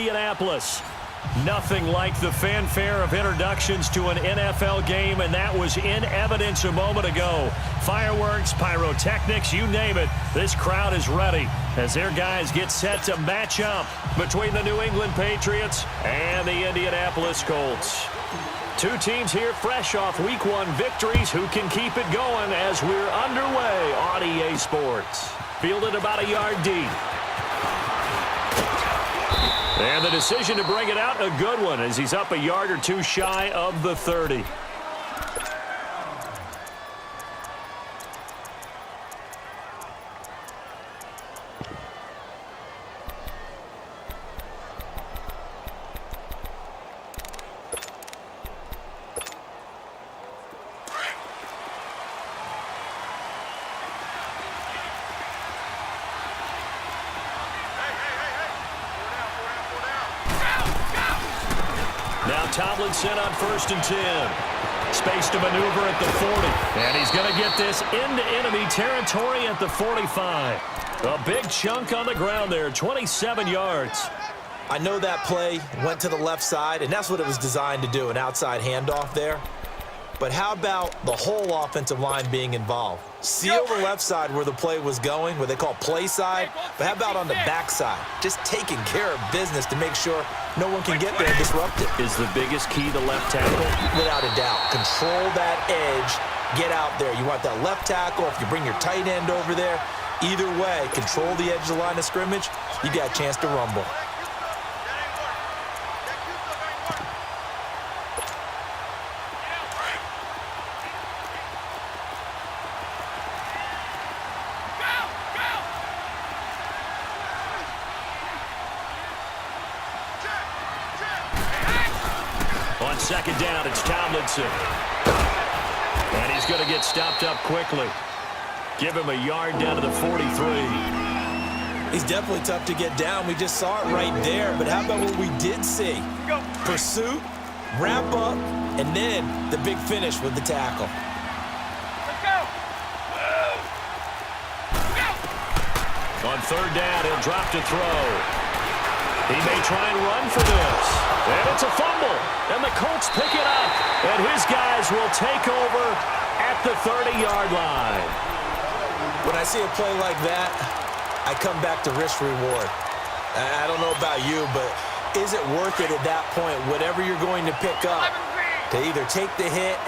Indianapolis. Nothing like the fanfare of introductions to an NFL game, and that was in evidence a moment ago. Fireworks, pyrotechnics, you name it. This crowd is ready as their guys get set to match up between the New England Patriots and the Indianapolis Colts. Two teams here fresh off Week 1 victories. Who can keep it going as we're underway on EA Sports? Fielded about a yard deep. And the decision to bring it out, a good one, as he's up a yard or two shy of the 30. Now Tomlinson on 1st and 10. Space to maneuver at the 40. And he's going to get this into enemy territory at the 45. A big chunk on the ground there, 27 yards. I know that play went to the left side, and that's what it was designed to do, an outside handoff there. But how about the whole offensive line being involved? Seal the left side where the play was going, what they call play side, but how about on the back side? Just taking care of business to make sure no one can get there and disrupt it. Is the biggest key the left tackle? Without a doubt. Control that edge. Get out there. You want that left tackle. If you bring your tight end over there, either way, control the edge of the line of scrimmage, you got a chance to rumble. On 2nd down, it's Tomlinson. And he's going to get stopped up quickly. Give him a yard down to the 43. He's definitely tough to get down. We just saw it right there. But how about what we did see? Pursuit, wrap up, and then the big finish with the tackle. On 3rd down, he'll drop to throw. He may try and run for this. And it's a fumble. And the Colts pick it up. And his guys will take over at the 30-yard line. When I see a play like that, I come back to risk reward. I don't know about you, but is it worth it at that point, whatever you're going to pick up, to either take the hit,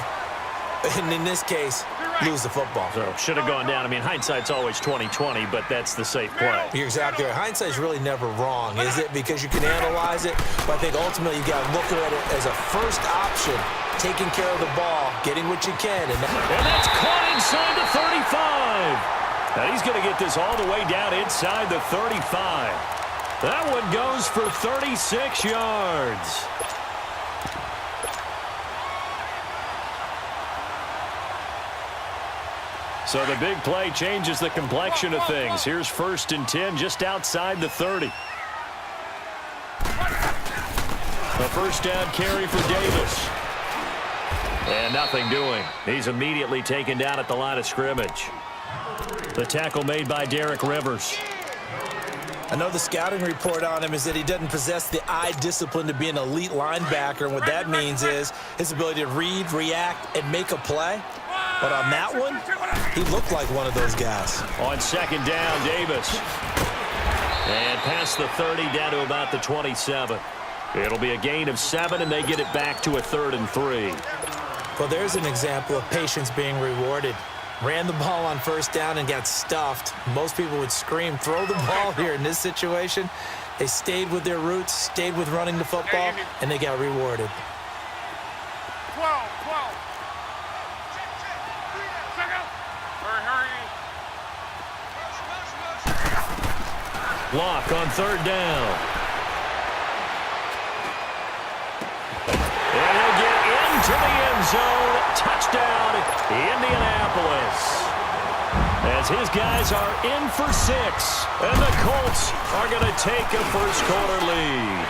and in this case, lose the football? So should have gone down. I mean, hindsight's always 20/20, but that's the safe play. You're exactly right. Hindsight's really never wrong, is it? Because you can analyze it, but I think ultimately you got to look at it as a first option, taking care of the ball, getting what you can. And that's caught inside the 35. And he's going to get this all the way down inside the 35. That one goes for 36 yards. So the big play changes the complexion of things. Here's 1st and 10 just outside the 30. A first down carry for Davis. And nothing doing. He's immediately taken down at the line of scrimmage. The tackle made by Derek Rivers. I know the scouting report on him is that he doesn't possess the eye discipline to be an elite linebacker, and what that means is his ability to read, react, and make a play. But on that one, he looked like one of those guys. On 2nd down, Davis. And past the 30 down to about the 27. It'll be a gain of 7, and they get it back to a 3rd and 3. Well, there's an example of patience being rewarded. Ran the ball on 1st down and got stuffed. Most people would scream, throw the ball here. In this situation, they stayed with their roots, stayed with running the football, and they got rewarded. 12. Lock on 3rd down. And he'll get into the end zone. Touchdown, Indianapolis. As his guys are in for 6. And the Colts are going to take a first-quarter lead.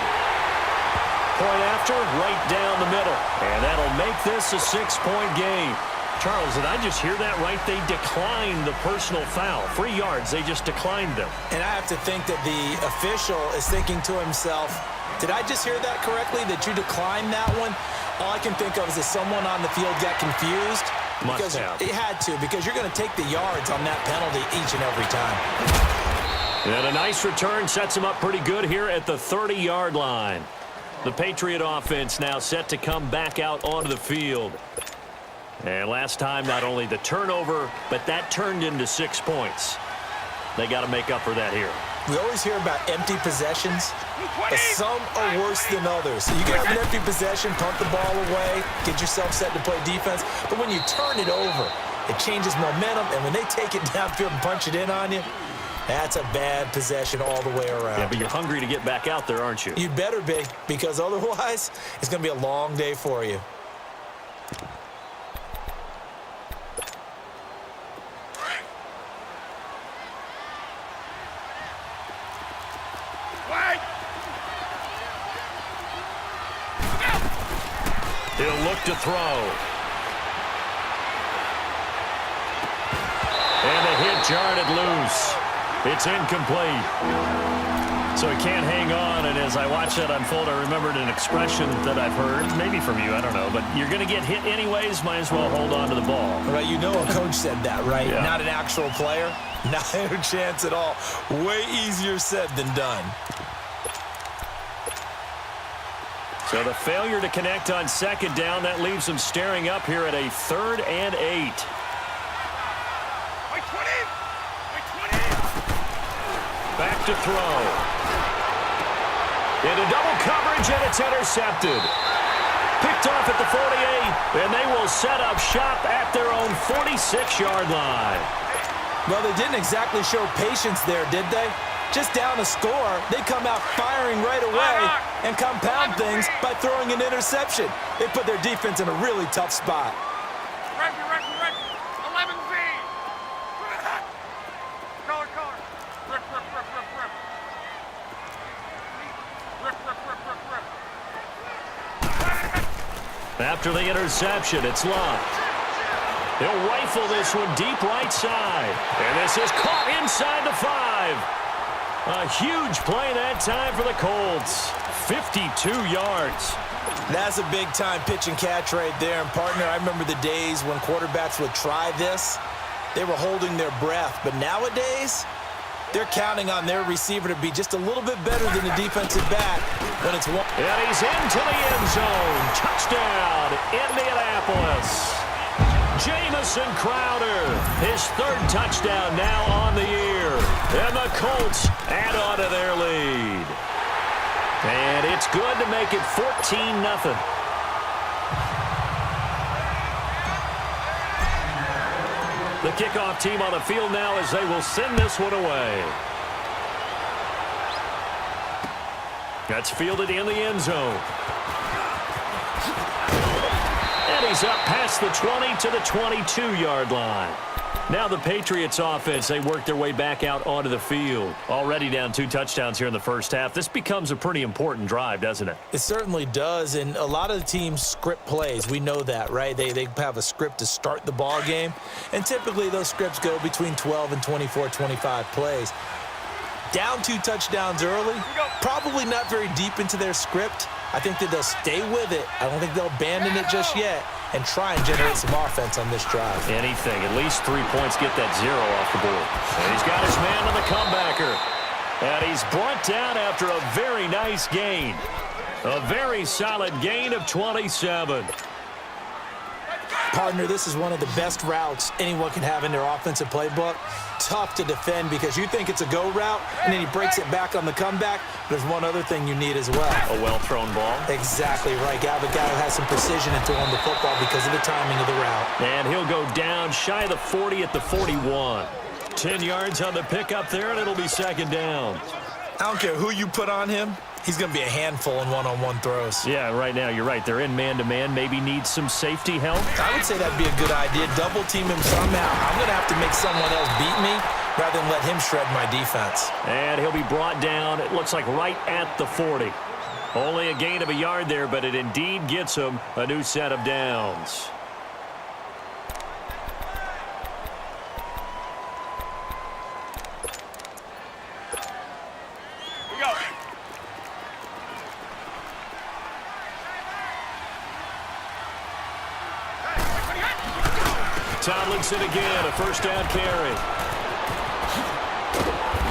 Point after, right down the middle. And that'll make this a 6-point game. Charles, did I just hear that right? They declined the personal foul. 3 yards, they just declined them. And I have to think that the official is thinking to himself, did I just hear that correctly, that you declined that one? All I can think of is that someone on the field got confused. Must have. It had to, because you're going to take the yards on that penalty each and every time. And a nice return sets him up pretty good here at the 30-yard line. The Patriot offense now set to come back out onto the field. And last time, not only the turnover, but that turned into 6 points. They got to make up for that here. We always hear about empty possessions, but some are worse than others. You can have an empty possession, punt the ball away, get yourself set to play defense, but when you turn it over, it changes momentum, and when they take it downfield and punch it in on you, that's a bad possession all the way around. Yeah, but you're hungry to get back out there, aren't you? You better be, because otherwise, it's going to be a long day for you. He'll look to throw. And the hit jarred it loose. It's incomplete. So he can't hang on, and as I watched that unfold, I remembered an expression that I've heard, maybe from you, I don't know, but you're going to get hit anyways, might as well hold on to the ball. Right, you know a coach said that, right? Yeah. Not an actual player. Not a chance at all. Way easier said than done. So the failure to connect on second down, that leaves them staring up here at a 3rd and 8. Back to throw. Into double coverage, and it's intercepted. Picked off at the 48, and they will set up shop at their own 46-yard line. Well, they didn't exactly show patience there, did they? Just down a score, they come out firing right away and compound things by throwing an interception. They put their defense in a really tough spot. Ready. 11Z. Color. Rip. After the interception, it's locked. He'll rifle this one deep right side. And this is caught inside the 5. A huge play that time for the Colts. 52 yards. That's a big-time pitch and catch right there. And, partner, I remember the days when quarterbacks would try this. They were holding their breath. But nowadays, they're counting on their receiver to be just a little bit better than the defensive back when it's one. And he's into the end zone. Touchdown, Indianapolis. Jamison Crowder, his 3rd touchdown now on the year. And the Colts add on to their lead. And it's good to make it 14-0. The kickoff team on the field now as they will send this one away. That's fielded in the end zone. And he's up past the 20 to the 22-yard line. Now the Patriots offense, they work their way back out onto the field. Already down 2 touchdowns here in the first half. This becomes a pretty important drive, doesn't it? It certainly does, and a lot of the teams script plays. We know that, right? They have a script to start the ball game, and typically those scripts go between 12 and 24, 25 plays. Down 2 touchdowns early, probably not very deep into their script. I think that they'll stay with it. I don't think they'll abandon it just yet and try and generate some offense on this drive. Anything. At least 3 points, get that 0 off the board. And he's got his man on the comebacker. And he's brought down after a very nice gain. A very solid gain of 27. Partner, this is one of the best routes anyone can have in their offensive playbook. Tough to defend because you think it's a go route, and then he breaks it back on the comeback. There's one other thing you need as well. A well-thrown ball. Exactly right. Got a guy who has some precision in throwing the football because of the timing of the route. And he'll go down shy of the 40 at the 41. 10 yards on the pickup there, and it'll be 2nd down. I don't care who you put on him. He's going to be a handful in one-on-one throws. Yeah, right now, you're right. They're in man-to-man. Maybe need some safety help. I would say that'd be a good idea. Double team him somehow. I'm going to have to make someone else beat me rather than let him shred my defense. And he'll be brought down, it looks like right at the 40. Only a gain of a yard there, but it indeed gets him a new set of downs. Tomlinson again, a first down carry.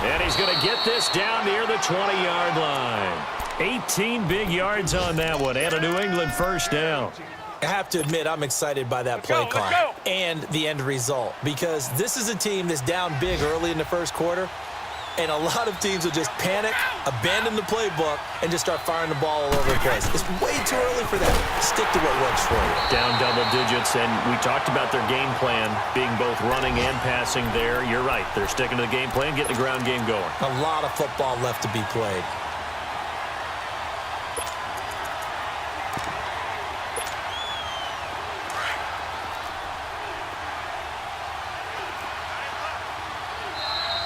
And he's going to get this down near the 20-yard line. 18 big yards on that one, and a New England first down. I have to admit, I'm excited by that play call and the end result, because this is a team that's down big early in the first quarter, and a lot of teams will just panic, abandon the playbook, and just start firing the ball all over the place. It's way too early for that. Stick to what works for you. Down double digits, and we talked about their game plan being both running and passing there. You're right. They're sticking to the game plan, getting the ground game going. A lot of football left to be played.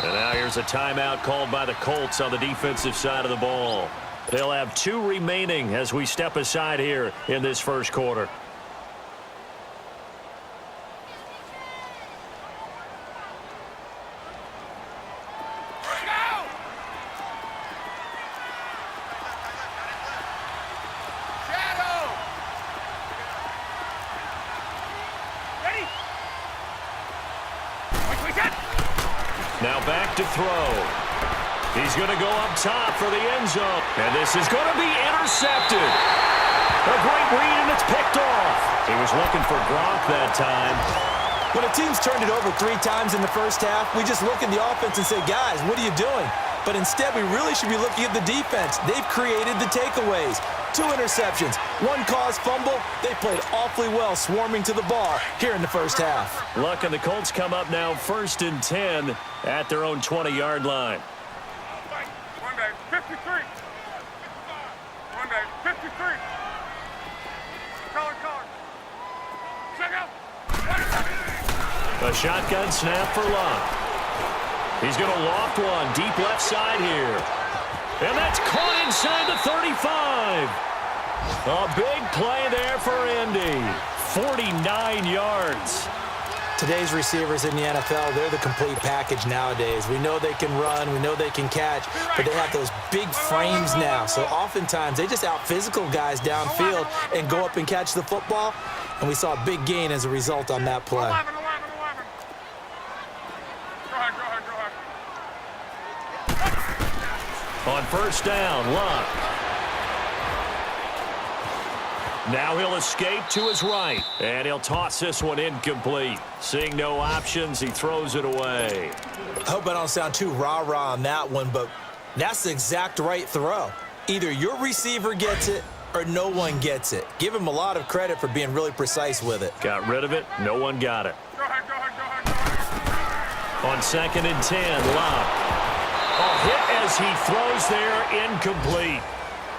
And now here's a timeout called by the Colts on the defensive side of the ball. They'll have 2 remaining as we step aside here in this first quarter. Now back to throw. He's going to go up top for the end zone. And this is going to be intercepted. A great read, and it's picked off. He was looking for Gronk that time. When a team's turned it over 3 times in the first half, we just look at the offense and say, guys, what are you doing? But instead, we really should be looking at the defense. They've created the takeaways. 2 interceptions, 1 caused fumble. They played awfully well swarming to the ball here in the first half. Luck and the Colts come up now 1st and 10 at their own 20-yard line. One day, 53. One day, 53. Color. Check out. A shotgun snap for Luck. He's going to loft one deep left side here. And that's caught inside the 35. A big play there for Indy. 49 yards. Today's receivers in the NFL, they're the complete package nowadays. We know they can run, we know they can catch, but they have those big frames now. So oftentimes they just out-physical guys downfield and go up and catch the football. And we saw a big gain as a result on that play. 11. Go ahead. On first down, Luck. Now he'll escape to his right, and he'll toss this one incomplete. Seeing no options, he throws it away. I hope I don't sound too rah-rah on that one, but that's the exact right throw. Either your receiver gets it or no one gets it. Give him a lot of credit for being really precise with it. Got rid of it. No one got it. Go ahead. On 2nd and 10, Luck. A hit as he throws there, incomplete.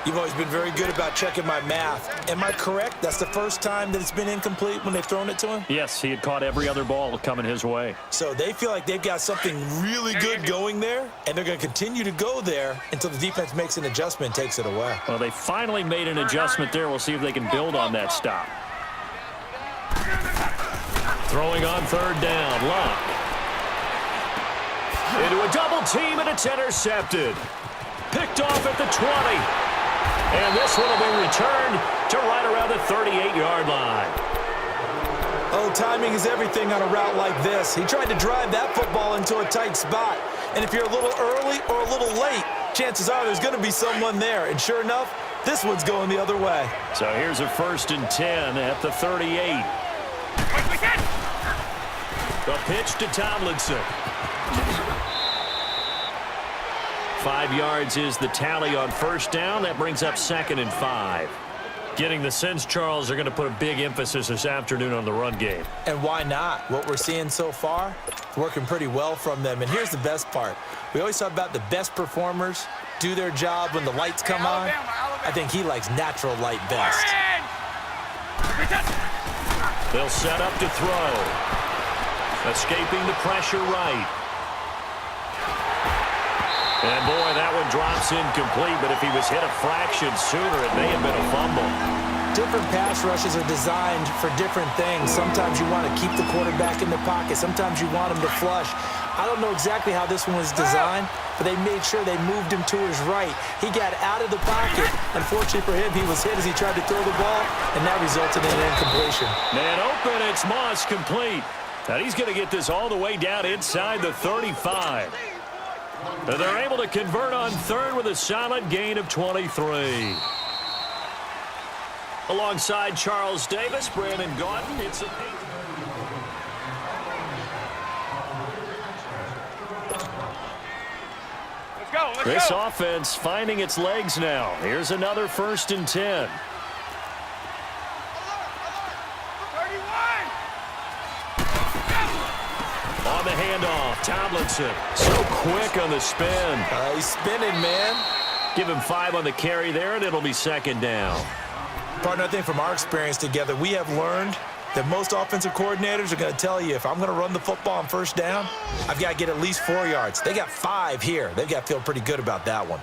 You've always been very good about checking my math. Am I correct? That's the first time that it's been incomplete when they've thrown it to him? Yes, he had caught every other ball coming his way. So they feel like they've got something really good going there, and they're going to continue to go there until the defense makes an adjustment and takes it away. Well, they finally made an adjustment there. We'll see if they can build on that stop. Throwing on 3rd down, Luck. Into a double team, and it's intercepted. Picked off at the 20. And this one will be returned to right around the 38-yard line. Oh, timing is everything on a route like this. He tried to drive that football into a tight spot. And if you're a little early or a little late, chances are there's going to be someone there. And sure enough, this one's going the other way. So here's a 1st and 10 at the 38. The pitch to Tomlinson. 5 yards is the tally on first down. That brings up 2nd and 5. Getting the sense, Charles, they're going to put a big emphasis this afternoon on the run game. And why not? What we're seeing so far, working pretty well from them. And here's the best part. We always talk about the best performers do their job when the lights come on. I think he likes natural light best. They'll set up to throw. Escaping the pressure right. And, boy, that one drops incomplete, but if he was hit a fraction sooner, it may have been a fumble. Different pass rushes are designed for different things. Sometimes you want to keep the quarterback in the pocket. Sometimes you want him to flush. I don't know exactly how this one was designed, but they made sure they moved him to his right. He got out of the pocket. Unfortunately for him, he was hit as he tried to throw the ball, and that resulted in an incompletion. Man open, it's Moss complete. And he's going to get this all the way down inside the 35. And they're able to convert on third with a solid gain of 23. Alongside Charles Davis, Brandon Gaudin, it's a... This offense finding its legs now. Here's another 1st and 10. On the handoff, Tomlinson. So quick on the spin. He's spinning, man. Give him 5 on the carry there, and it'll be 2nd down. Partner, I think from our experience together, we have learned that most offensive coordinators are going to tell you, if I'm going to run the football on 1st down, I've got to get at least 4 yards. They got 5 here. They've got to feel pretty good about that one.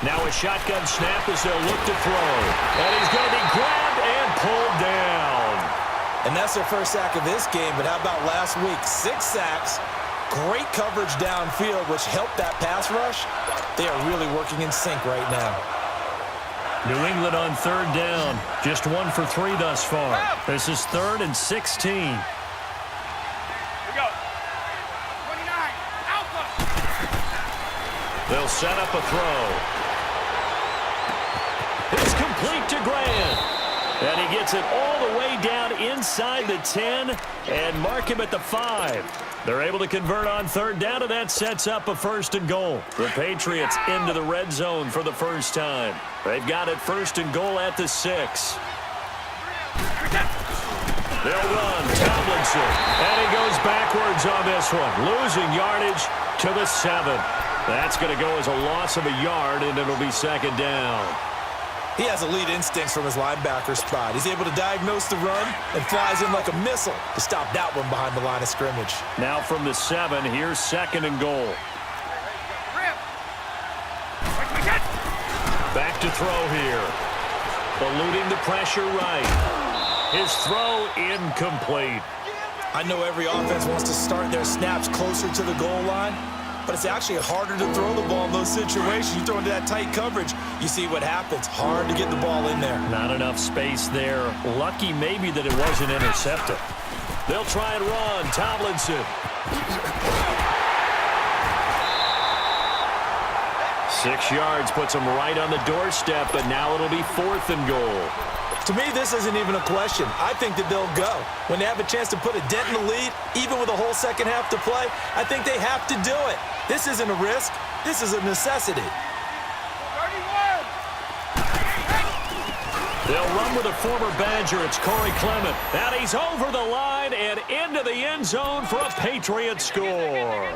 Now a shotgun snap as they'll look to throw. And he's going to be grabbed and pulled down. And that's their first sack of this game, but how about last week? 6 sacks, great coverage downfield, which helped that pass rush. They are really working in sync right now. New England on 3rd down. Just 1 for 3 thus far. This is 3rd and 16. Here we go. 29. Alpha. They'll set up a throw. It's complete to Grant. And he gets it all the way down inside the 10 and mark him at the 5. They're able to convert on 3rd down, and that sets up a 1st and goal. The Patriots into the red zone for the first time. They've got it 1st and goal at the 6. They'll run. Tomlinson. And he goes backwards on this one. Losing yardage to the 7. That's going to go as a loss of a yard, and it'll be 2nd down. He has elite instincts from his linebacker spot. He's able to diagnose the run and flies in like a missile to stop that one behind the line of scrimmage. Now from the 7, here's 2nd and goal. Back to throw here. Eluding the pressure right. His throw incomplete. I know every offense wants to start their snaps closer to the goal line, but it's actually harder to throw the ball in those situations. You throw into that tight coverage, you see what happens. Hard to get the ball in there. Not enough space there. Lucky maybe that it wasn't intercepted. They'll try and run. Tomlinson. 6 yards puts him right on the doorstep, but now it'll be 4th and goal. To me, this isn't even a question. I think that they'll go. When they have a chance to put a dent in the lead, even with a whole second half to play, I think they have to do it. This isn't a risk. This is a necessity. 31. They'll run with a former Badger. It's Corey Clement. And he's over the line and into the end zone for a Patriot score.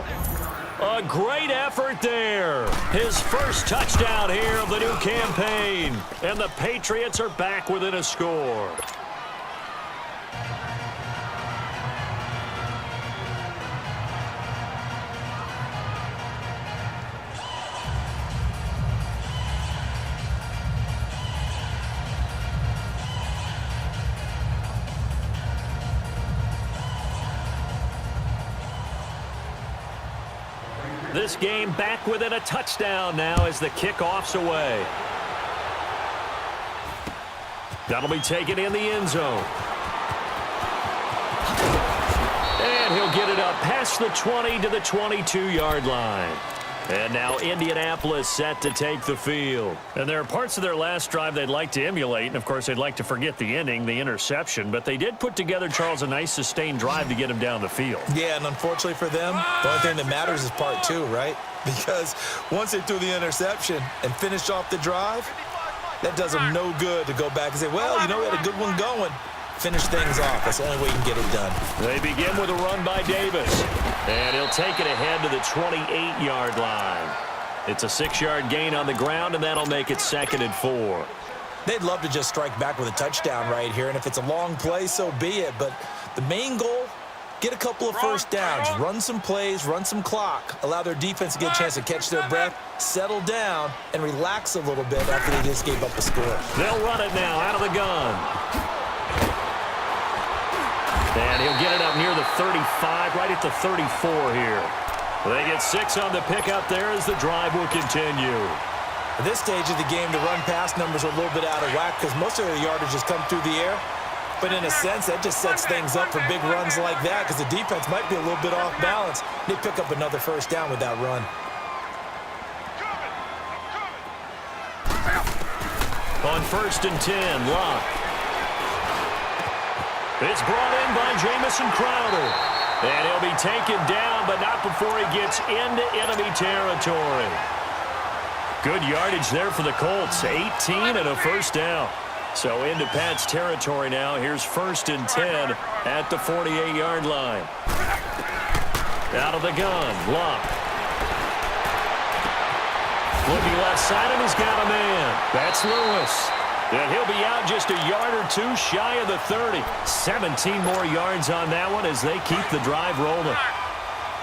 A great effort there. His first touchdown here of the new campaign. And the Patriots are back within a score. This game back within a touchdown now as the kickoff's away. That'll be taken in the end zone. And he'll get it up past the 20 to the 22-yard line. And now Indianapolis set to take the field. And there are parts of their last drive they'd like to emulate. And, of course, they'd like to forget the ending, the interception. But they did put together, Charles, a nice sustained drive to get him down the field. Yeah, and unfortunately for them, the only thing that matters is part 2, right? Because once they threw the interception and finished off the drive, that does them no good to go back and say, well, you know, we had a good one going. Finish things off. That's the only way you can get it done. They begin with a run by Davis. And he'll take it ahead to the 28-yard line. It's a 6-yard gain on the ground, and that'll make it 2nd and 4. They'd love to just strike back with a touchdown right here, and if it's a long play, so be it. But the main goal, Get a couple of first downs, run some plays, run some clock, allow their defense to get a chance to catch their breath, settle down, and relax a little bit after they just gave up a score. They'll run it now out of the gun. And he'll get it up near the 35, right at the 34 here. They get 6 on the pickup there as the drive will continue. At this stage of the game, the run-pass numbers are a little bit out of whack because most of the yardage has come through the air. But in a sense, that just sets things up for big runs like that because the defense might be a little bit off balance. They pick up another first down with that run. On 1st and 10, Locke. It's brought in by Jamison Crowder. And he'll be taken down, but not before he gets into enemy territory. Good yardage there for the Colts. 18 and a first down. So into Pat's territory now. Here's 1st and 10 at the 48-yard line. Out of the gun, Locke. Looking left side, and he's got a man. That's Lewis. And he'll be out just a yard or two shy of the 30. 17 more yards on that one as they keep the drive rolling.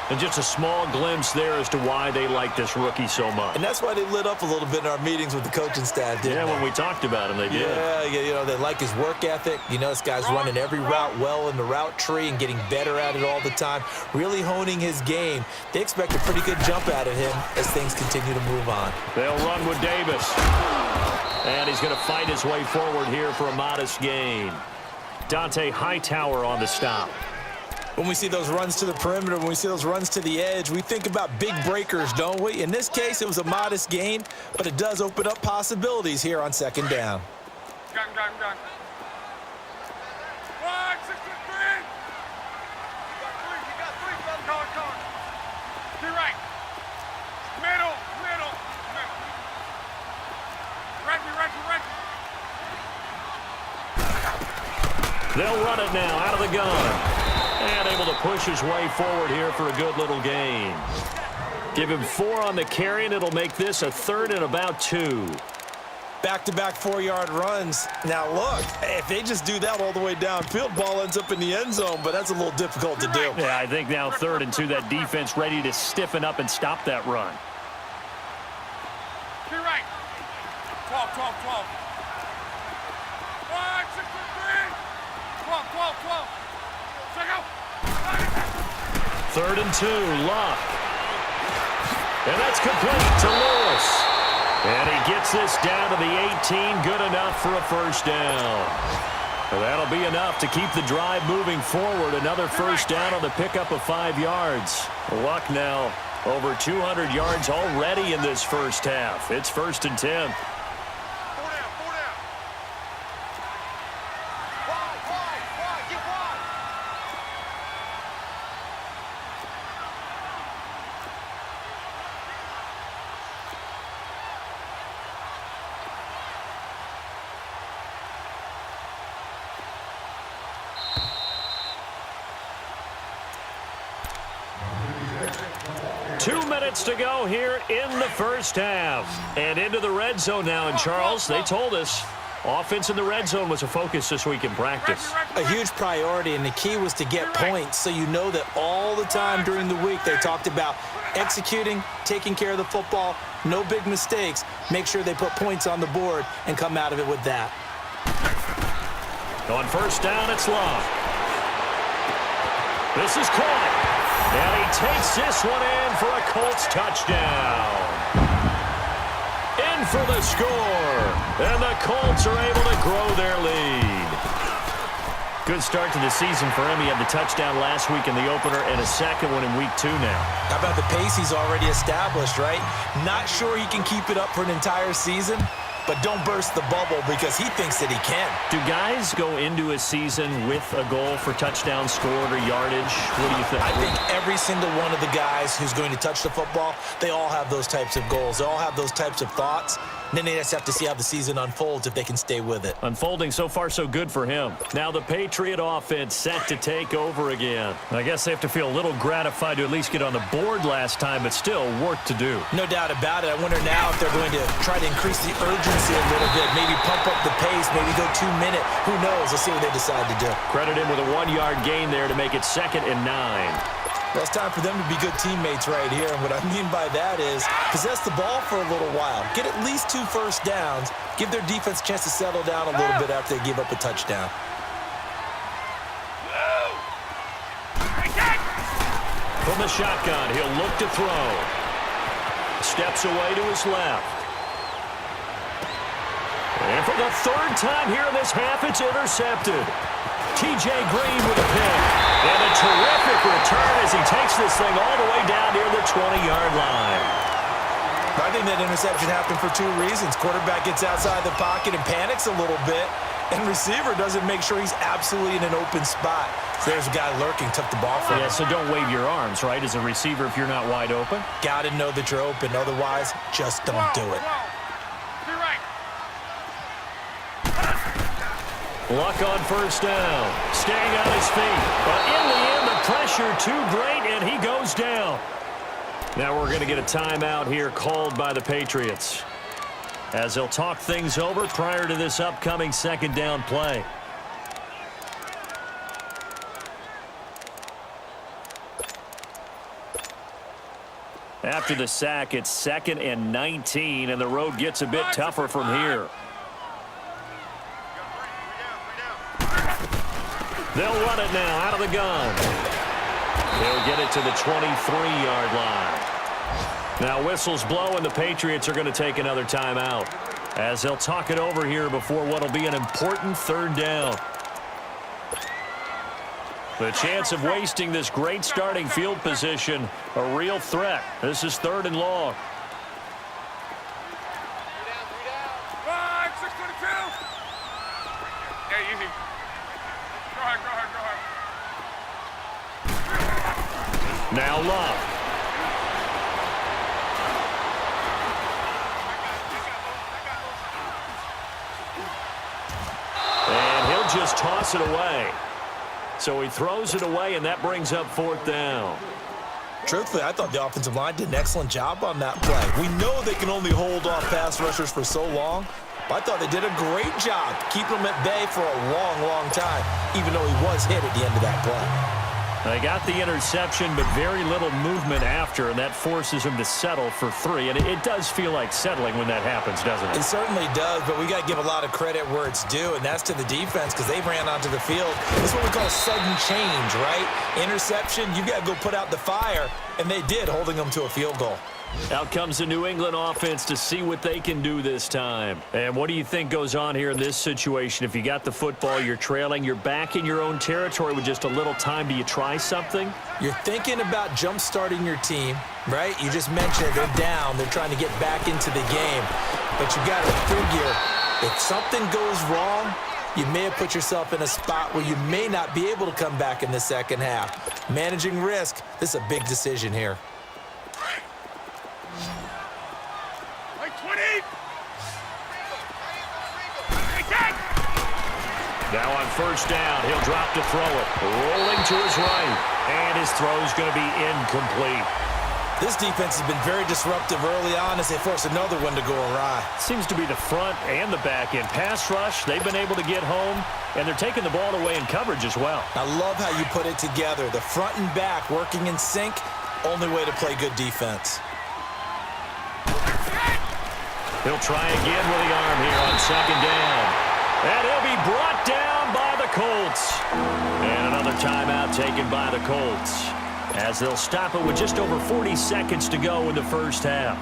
And just a small glimpse there as to why they like this rookie so much. And that's why they lit up a little bit in our meetings with the coaching staff, didn't they? When we talked about him, they did. Yeah, you know, they like his work ethic. You know, this guy's running every route well in the route tree and getting better at it all the time, really honing his game. They expect a pretty good jump out of him as things continue to move on. They'll run with Davis. And he's going to fight his way forward here for a modest gain. Dante Hightower on the stop. When we see those runs to the perimeter, when we see those runs to the edge, we think about big breakers, don't we? In this case, it was a modest gain, but it does open up possibilities here on 2nd down. Gun. 163. You got three. Come on. To your right. Middle. Right. They'll run it now out of the gun. And able to push his way forward here for a good little gain. Give him 4 on the carry, and it'll make this a 3rd and about 2. Back-to-back 4-yard runs. Now, look, if they just do that all the way downfield, ball ends up in the end zone, but that's a little difficult to do. Yeah, I think now 3rd and 2, that defense ready to stiffen up and stop that run. To your right. 12. 163. 12. Check out. 3rd and 2, Locke. And that's complete to Lewis. And he gets this down to the 18, good enough for a first down. And that'll be enough to keep the drive moving forward. Another first down on the pickup of 5 yards. Luck now over 200 yards already in this first half. It's 1st and 10. To go here in the first half. And into the red zone now. And Charles, they told us offense in the red zone was a focus this week in practice. A huge priority, and the key was to get points. So you know that all the time during the week they talked about executing, taking care of the football, no big mistakes. Make sure they put points on the board and come out of it with that. On first down, it's Locke. This is caught. And he takes this one in for a Colts touchdown. In for the score. And the Colts are able to grow their lead. Good start to the season for him. He had the touchdown last week in the opener and a second one in week 2 now. How about the pace he's already established, right? Not sure he can keep it up for an entire season, but don't burst the bubble because he thinks that he can. Do guys go into a season with a goal for touchdown scored or yardage? What do you think? I think every single one of the guys who's going to touch the football, they all have those types of goals. They all have those types of thoughts. Then they just have to see how the season unfolds if they can stay with it. Unfolding so far so good for him. Now the Patriot offense set to take over again. I guess they have to feel a little gratified to at least get on the board last time, but still work to do. No doubt about it. I wonder now if they're going to try to increase the urgency a little bit, maybe pump up the pace, maybe go 2 minute. Who knows? Let's see what they decide to do. Credit him with a 1-yard gain there to make it 2nd and 9. Well, it's time for them to be good teammates right here. And what I mean by that is possess the ball for a little while. Get at least 2 first downs. Give their defense a chance to settle down a little bit after they give up a touchdown. From the shotgun, he'll look to throw. Steps away to his left. And for the 3rd time here in this half, it's intercepted. T.J. Green with a pick. And a terrific return as he takes this thing all the way down near the 20-yard line. I think that interception happened for 2 reasons. Quarterback gets outside the pocket and panics a little bit, and receiver doesn't make sure he's absolutely in an open spot. So there's a guy lurking, took the ball from him. Yeah, so don't wave your arms, right, as a receiver if you're not wide open. Got to know that you're open. Otherwise, just don't do it. To your right. Luck on first down. Staying on his feet. But in the end, the pressure too great, and he goes down. Now we're going to get a timeout here called by the Patriots, as they'll talk things over prior to this upcoming 2nd down play. After the sack, it's 2nd and 19, and the road gets a bit tougher from here. They'll run it now out of the gun. They'll get it to the 23-yard line. Now whistles blow, and the Patriots are going to take another timeout, as they'll talk it over here before what will be an important 3rd down. The chance of wasting this great starting field position, a real threat. This is 3rd and long. 622. Yeah, easy. Go ahead. Now Love. And he'll just toss it away. So he throws it away, and that brings up 4th down. Truthfully, I thought the offensive line did an excellent job on that play. We know they can only hold off pass rushers for so long, but I thought they did a great job keeping them at bay for a long, long time, even though he was hit at the end of that play. They got the interception, but very little movement after, and that forces him to settle for 3. And it does feel like settling when that happens, doesn't it? It certainly does, but we got to give a lot of credit where it's due, and that's to the defense, because they ran onto the field. This is what we call a sudden change, right? Interception, you got to go put out the fire, and they did, holding them to a field goal. Out comes the New England offense to see what they can do this time. And what do you think goes on here in this situation? If you got the football, you're trailing, you're back in your own territory with just a little time. Do you try something? You're thinking about jump-starting your team, right? You just mentioned it. They're down. They're trying to get back into the game. But you got to figure, if something goes wrong, you may have put yourself in a spot where you may not be able to come back in the 2nd half. Managing risk, this is a big decision here. Now on first down, he'll drop to throw it. Rolling to his right, and his throw's going to be incomplete. This defense has been very disruptive early on as they force another one to go awry. Seems to be the front and the back end. Pass rush, they've been able to get home, and they're taking the ball away in coverage as well. I love how you put it together. The front and back working in sync, only way to play good defense. He'll try again with the arm here on 2nd down. And he'll be brought down by the Colts. And another timeout taken by the Colts, as they'll stop it with just over 40 seconds to go in the 1st half.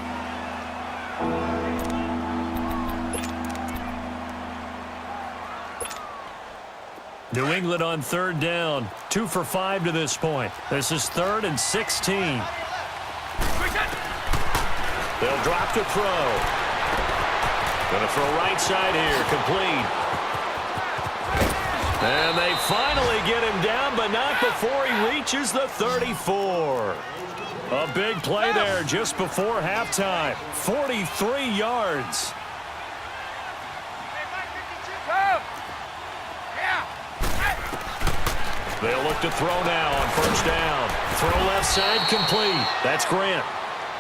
New England on 3rd down. 2 for 5 to this point. This is 3rd and 16. They'll drop to throw. Going to throw right side here. Complete. And they finally get him down, but not before he reaches the 34. A big play there just before halftime. 43 yards. They'll look to throw now on first down. Throw left side complete. That's Grant.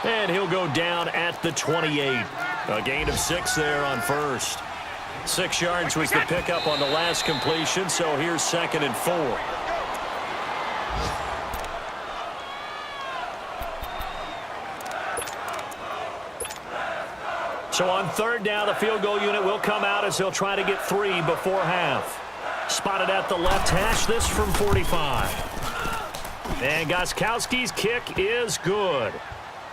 And he'll go down at the 28. A gain of 6 there on first. 6 yards was the pickup on the last completion, so here's 2nd and 4. So on 3rd down, the field goal unit will come out as they'll try to get 3 before half. Spotted at the left hash, this from 45. And Gostkowski's kick is good.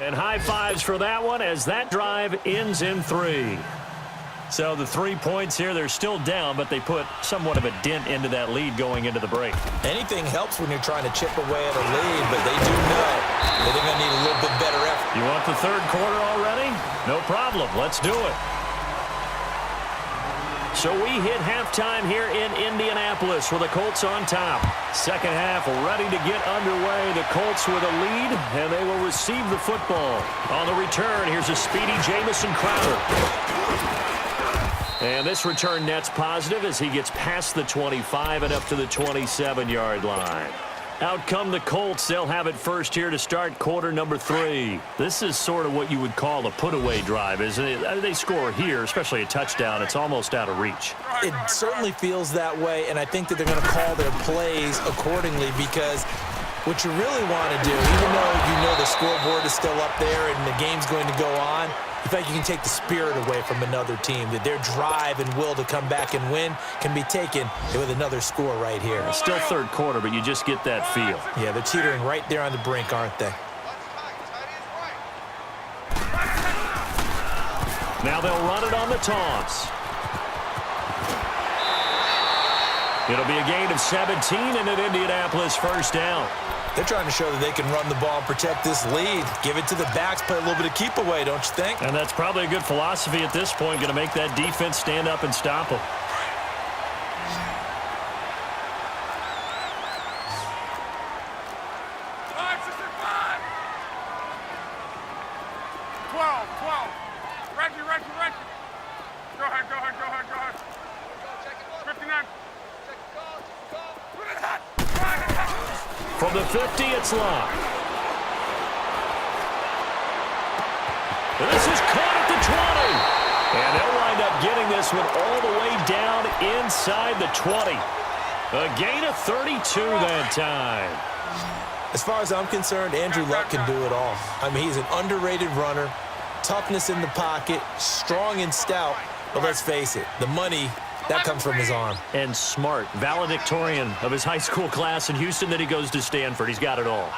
And high fives for that one as that drive ends in 3. So the 3 points here, they're still down, but they put somewhat of a dent into that lead going into the break. Anything helps when you're trying to chip away at a lead, but they do know that they're going to need a little bit better effort. You want the 3rd quarter already? No problem. Let's do it. So we hit halftime here in Indianapolis with the Colts on top. Second half ready to get underway. The Colts with a lead, and they will receive the football. On the return, here's a speedy Jamison Crowder. And this return net's positive as he gets past the 25 and up to the 27-yard line. Out come the Colts. They'll have it first here to start quarter number 3. This is sort of what you would call a put-away drive, isn't it? They score here, especially a touchdown. It's almost out of reach. It certainly feels that way, and I think that they're going to call their plays accordingly because what you really want to do, even though you know the scoreboard is still up there and the game's going to go on, in fact, you can take the spirit away from another team, that their drive and will to come back and win can be taken with another score right here. It's still 3rd quarter, but you just get that feel. Yeah, they're teetering right there on the brink, aren't they? Now they'll run it on the toss. It'll be a gain of 17 and an Indianapolis first down. They're trying to show that they can run the ball and protect this lead. Give it to the backs, play a little bit of keep away, don't you think? And that's probably a good philosophy at this point, going to make that defense stand up and stop them. From the 50, it's locked. This is caught at the 20. And they'll wind up getting this one all the way down inside the 20. A gain of 32 that time. As far as I'm concerned, Andrew Luck can do it all. I mean, he's an underrated runner, toughness in the pocket, strong and stout. But let's face it, the money, that comes from his arm. And smart, valedictorian of his high school class in Houston, then he goes to Stanford. He's got it all.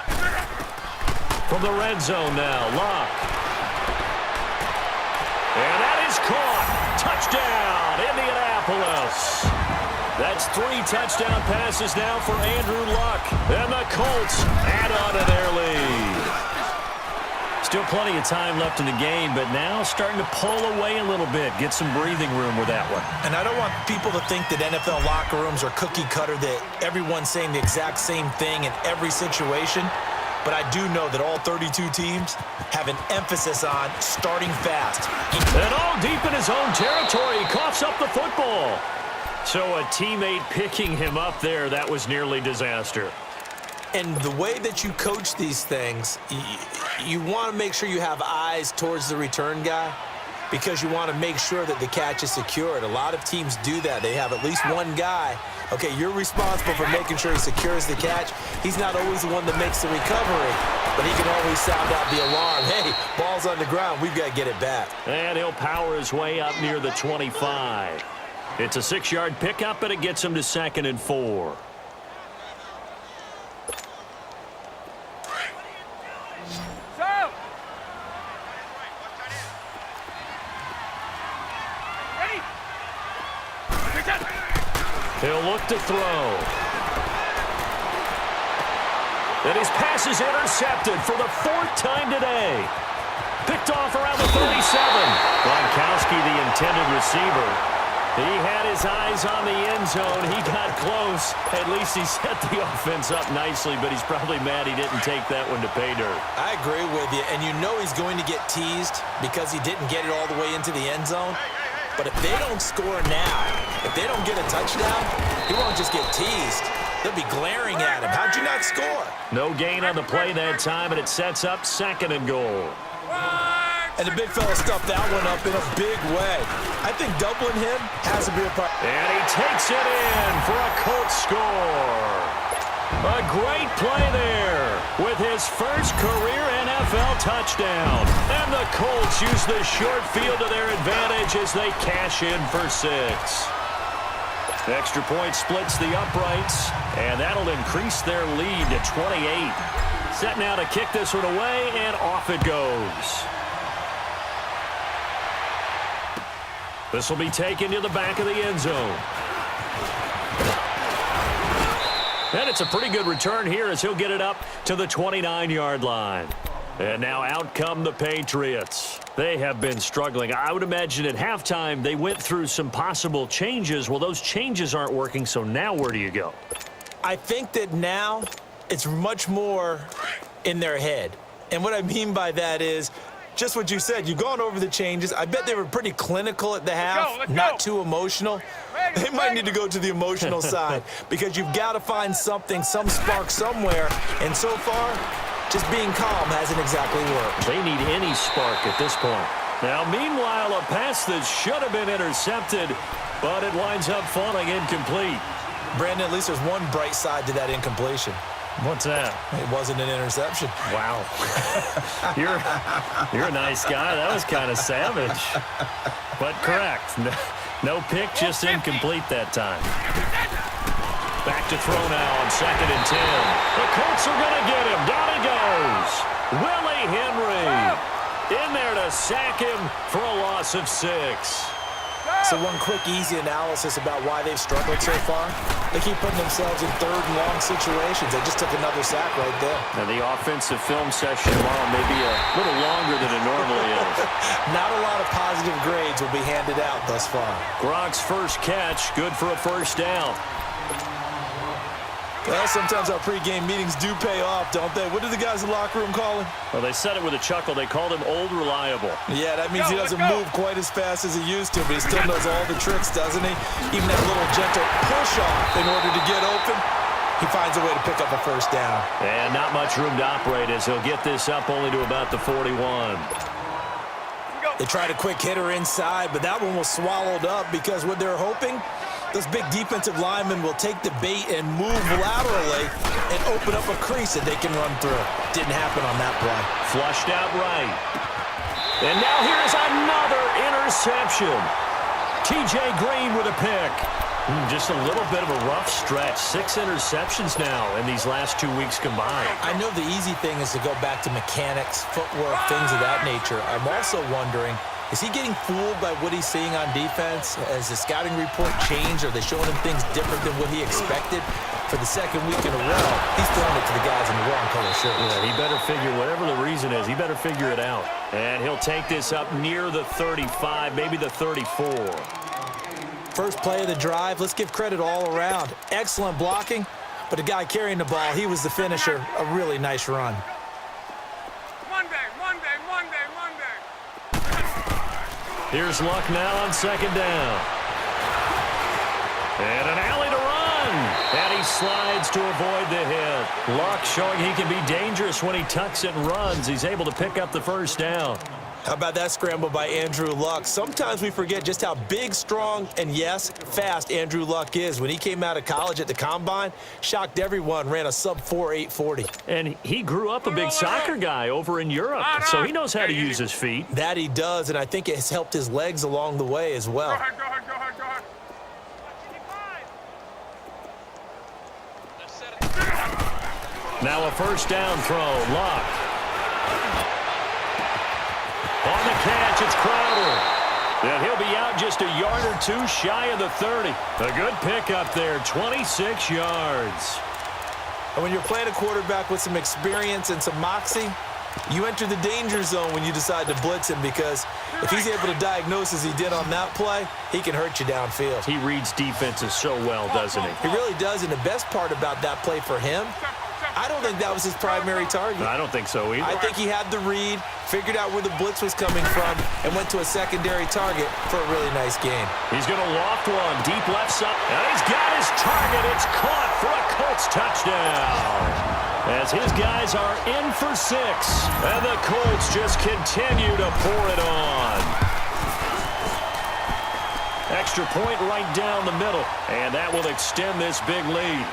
From the red zone now, Luck. And that is caught. Touchdown, Indianapolis. That's 3 touchdown passes now for Andrew Luck. And the Colts add on to their lead. Still plenty of time left in the game, but now starting to pull away a little bit, get some breathing room with that one. And I don't want people to think that NFL locker rooms are cookie cutter, that everyone's saying the exact same thing in every situation. But I do know that all 32 teams have an emphasis on starting fast. And all deep in his own territory, he coughs up the football. So a teammate picking him up there, that was nearly disaster. And the way that you coach these things, you want to make sure you have eyes towards the return guy because you want to make sure that the catch is secured. A lot of teams do that. They have at least one guy. Okay, you're responsible for making sure he secures the catch. He's not always the one that makes the recovery, but he can always sound out the alarm. Hey, ball's on the ground. We've got to get it back. And he'll power his way up near the 25. It's a 6-yard pickup, and it gets him to 2nd and 4. He'll look to throw. And his pass is intercepted for the 4th time today. Picked off around the 37. Gronkowski, the intended receiver. He had his eyes on the end zone. He got close. At least he set the offense up nicely, but he's probably mad he didn't take that one to pay dirt. I agree with you, and you know he's going to get teased because he didn't get it all the way into the end zone. But if they don't score now, if they don't get a touchdown, he won't just get teased. They'll be glaring at him. How'd you not score? No gain on the play that time, and it sets up 2nd and goal. And the big fella stuffed that one up in a big way. I think doubling him has to be a part. And he takes it in for a Colts score. A great play there with his first career NFL touchdown. And the Colts use the short field to their advantage as they cash in for 6. Extra point splits the uprights, and that'll increase their lead to 28. Set now to kick this one away, and off it goes. This will be taken to the back of the end zone. And it's a pretty good return here as he'll get it up to the 29-yard line. And now out come the Patriots. They have been struggling. I would imagine at halftime they went through some possible changes. Well, those changes aren't working, so now where do you go? I think that now it's much more in their head. And what I mean by that is just what you said. You've gone over the changes. I bet they were pretty clinical at the half, not too emotional. They might need to go to the emotional side because you've got to find something, some spark somewhere. And so far, just being calm hasn't exactly worked. They need any spark at this point. Now, meanwhile, a pass that should have been intercepted, but it winds up falling incomplete. Brandon, at least there's one bright side to that incompletion. What's that? It wasn't an interception. Wow. You're a nice guy. That was kind of savage. But correct. No pick, just incomplete that time. Back to throw now on 2nd and 10. The Colts are going to get him. Down he goes. Willie Henry in there to sack him for a loss of 6. So one quick, easy analysis about why they've struggled so far. They keep putting themselves in 3rd and long situations. They just took another sack right there. And the offensive film session tomorrow may be a little longer than it normally is. Not a lot of positive grades will be handed out thus far. Gronk's first catch, good for a 1st down. Well, sometimes our pregame meetings do pay off, don't they? What do the guys in the locker room call him? Well, they said it with a chuckle. They called him Old Reliable. Yeah, that means he doesn't move quite as fast as he used to, but he still knows all the tricks, doesn't he? Even that little gentle push-off in order to get open, he finds a way to pick up a 1st down. And not much room to operate as he'll get this up only to about the 41. They tried a quick hitter inside, but that one was swallowed up because what they're hoping, those big defensive linemen will take the bait and move laterally and open up a crease that they can run through. Didn't happen on that play. Flushed out right. And now here's another interception. T.J. Green with a pick. Just a little bit of a rough stretch. 6 interceptions now in these last 2 weeks combined. I know the easy thing is to go back to mechanics, footwork, things of that nature. I'm also wondering, is he getting fooled by what he's seeing on defense? Has the scouting report changed? Are they showing him things different than what he expected? For the 2nd week in a row, he's throwing it to the guys in the wrong color shirts. Yeah, he better figure, whatever the reason is, he better figure it out. And he'll take this up near the 35, maybe the 34. First play of the drive, let's give credit all around. Excellent blocking, but the guy carrying the ball, he was the finisher. A really nice run. Monday. Here's Luck now on 2nd down. And an alley to run. And he slides to avoid the hit. Luck showing he can be dangerous when he tucks it and runs. He's able to pick up the 1st down. How about that scramble by Andrew Luck? Sometimes we forget just how big, strong, and yes, fast Andrew Luck is. When he came out of college at the Combine, shocked everyone, ran a sub-4 840. And he grew up a big soccer guy over in Europe, so he knows how to use his feet. That he does, and I think it has helped his legs along the way as well. Go ahead. Now a 1st down throw, Luck. On the catch, it's Crowder. And he'll be out just a yard or 2 shy of the 30. A good pickup there, 26 yards. And when you're playing a quarterback with some experience and some moxie, you enter the danger zone when you decide to blitz him, because if he's able to diagnose as he did on that play, he can hurt you downfield. He reads defenses so well, doesn't he? He really does, and the best part about that play for him, I don't think that was his primary target. I don't think so either. I think he had the read, figured out where the blitz was coming from, and went to a secondary target for a really nice game. He's going to loft one, deep left side. And he's got his target. It's caught for a Colts It's touchdown. As his guys are in for 6. And the Colts just continue to pour it on. Extra point right down the middle. And that will extend this big lead.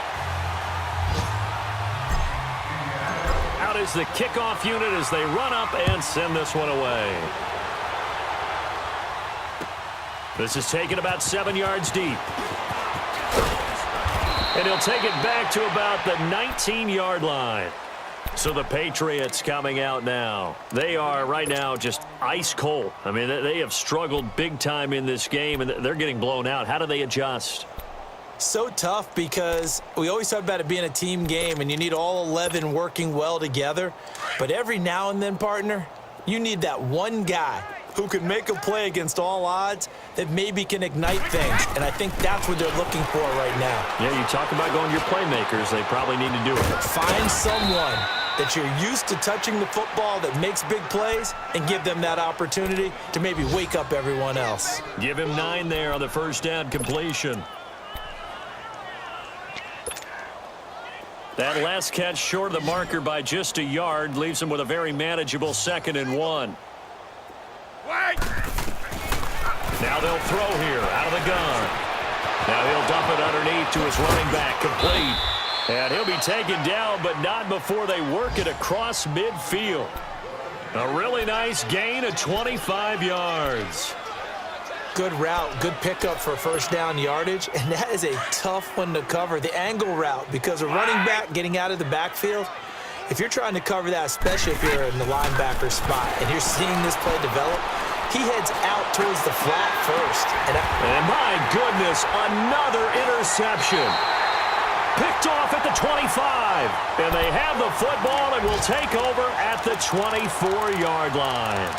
Out is the kickoff unit as they run up and send this one away. This is taken about 7 yards deep. And he'll take it back to about the 19-yard line. So the Patriots coming out now. They are right now just ice cold. I mean, they have struggled big time in this game, and they're getting blown out. How do they adjust? So tough because we always talk about it being a team game, and you need all 11 working well together. But every now and then, partner, you need that one guy who can make a play against all odds that maybe can ignite things. And I think that's what they're looking for right now. Yeah, you talk about going to your playmakers. They probably need to do it. Find someone that you're used to touching the football that makes big plays and give them that opportunity to maybe wake up everyone else. Give him 9 there on the first down completion. That last catch short of the marker by just a yard leaves him with a very manageable 2nd and 1. Wait! Now they'll throw here out of the gun. Now he'll dump it underneath to his running back, complete. And he'll be taken down, but not before they work it across midfield. A really nice gain of 25 yards. Good route, good pickup for first down yardage, and that is a tough one to cover, the angle route, because a running back getting out of the backfield, if you're trying to cover that, especially if you're in the linebacker spot and you're seeing this play develop, he heads out towards the flat first. And my goodness, another interception. Picked off at the 25. And they have the football and will take over at the 24-yard line.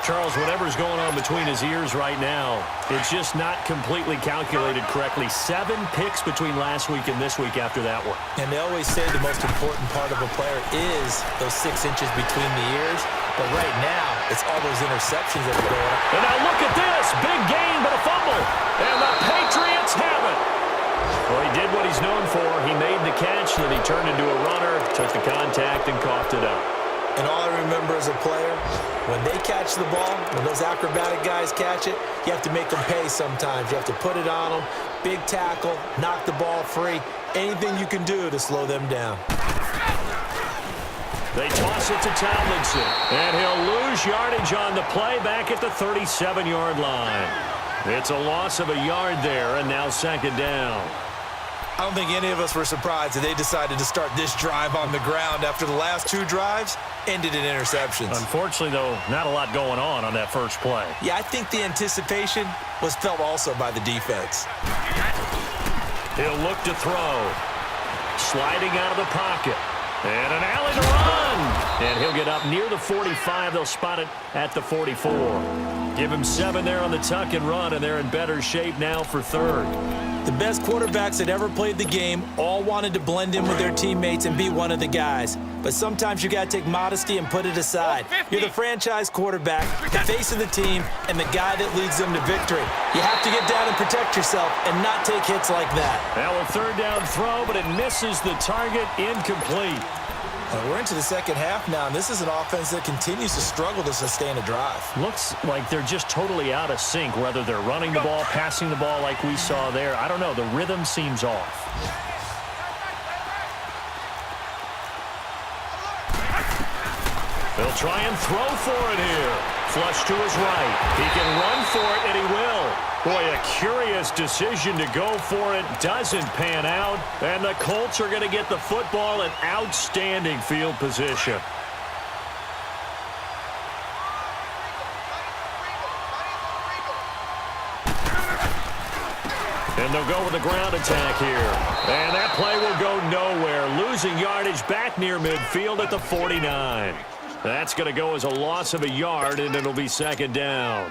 Charles, whatever's going on between his ears right now, it's just not completely calculated correctly. 7 picks between last week and this week after that one. And they always say the most important part of a player is those 6 inches between the ears. But right now, it's all those interceptions that are going on. And now look at this. Big gain, but a fumble. And the Patriots have it. Well, he did what he's known for. He made the catch, then he turned into a runner, took the contact, and coughed it up. And all I remember as a player, when they catch the ball, when those acrobatic guys catch it, you have to make them pay sometimes. You have to put it on them, big tackle, knock the ball free, anything you can do to slow them down. They toss it to Tomlinson, and he'll lose yardage on the play back at the 37-yard line. It's a loss of a yard there, and now 2nd down. I don't think any of us were surprised that they decided to start this drive on the ground after the last 2 drives ended in interceptions. Unfortunately, though, not a lot going on that first play. Yeah, I think the anticipation was felt also by the defense. He'll look to throw. Sliding out of the pocket. And an alley to run. And he'll get up near the 45. They'll spot it at the 44. Give him 7 there on the tuck and run, and they're in better shape now for 3rd. The best quarterbacks that ever played the game all wanted to blend in with their teammates and be one of the guys. But sometimes you got to take modesty and put it aside. You're the franchise quarterback, the face of the team, and the guy that leads them to victory. You have to get down and protect yourself and not take hits like that. Now a 3rd down throw, but it misses the target, incomplete. We're into the 2nd half now, and this is an offense that continues to struggle to sustain a drive. Looks like they're just totally out of sync, whether they're running the ball, passing the ball like we saw there. I don't know. The rhythm seems off. They'll try and throw for it here. Flush to his right. He can run for it, and he will. Boy, a curious decision to go for it. Doesn't pan out. And the Colts are going to get the football in outstanding field position. And they'll go with the ground attack here. And that play will go nowhere. Losing yardage back near midfield at the 49. That's going to go as a loss of a yard, and it'll be 2nd down.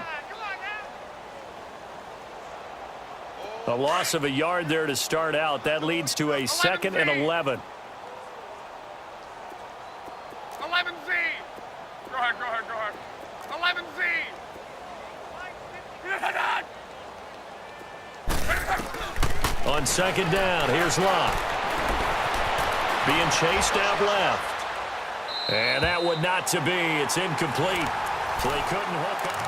A loss of a yard there to start out. That leads to a 2nd and 11. 11Z. Go ahead. 11Z. On 2nd down, here's Locke. being chased out left. And that would not to be. It's incomplete. So they couldn't hook up.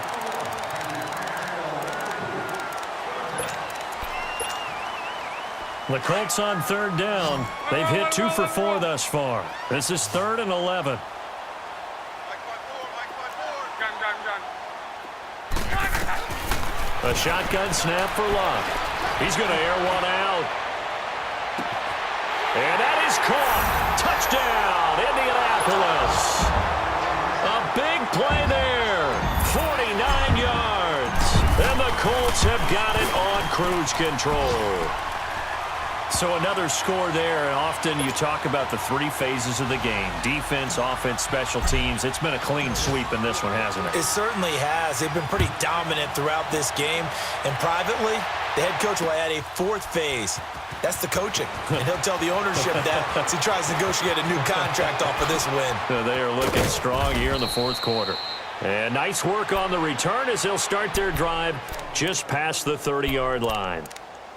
The Colts on third down. They've hit 2 for 4 thus far. This is 3rd and 11. A shotgun snap for Luck. He's going to air one out. And that is caught. Touchdown, Indianapolis. A big play there. 49 yards. And the Colts have got it on cruise control. So another score there, and often you talk about the 3 phases of the game. Defense, offense, special teams. It's been a clean sweep in this one, hasn't it? It certainly has. They've been pretty dominant throughout this game. And privately, the head coach will add a 4th phase. That's the coaching. And he'll tell the ownership that as he tries to negotiate a new contract off of this win. They are looking strong here in the 4th quarter. And nice work on the return as they'll start their drive just past the 30-yard line.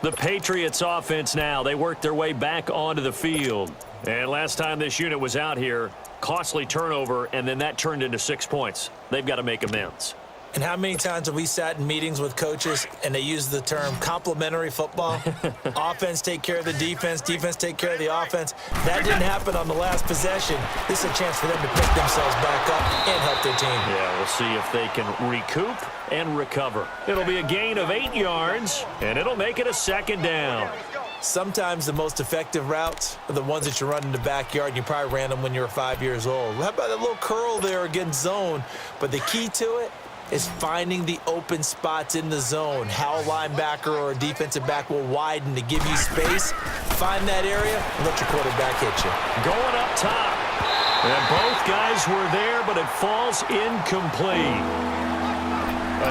The Patriots offense now, they work their way back onto the field. And last time this unit was out here, costly turnover, and then that turned into 6 points. They've got to make amends. And how many times have we sat in meetings with coaches and they use the term complementary football? Offense take care of the defense, defense take care of the offense. That didn't happen on the last possession. This is a chance for them to pick themselves back up and help their team. Yeah, we'll see if they can recoup and recover. It'll be a gain of 8 yards, and it'll make it a 2nd down. Sometimes the most effective routes are the ones that you run in the backyard, and you probably ran them when you were 5 years old. How about that little curl there against zone? But the key to it is finding the open spots in the zone. How a linebacker or a defensive back will widen to give you space. Find that area and let your quarterback hit you. Going up top. And both guys were there, but it falls incomplete.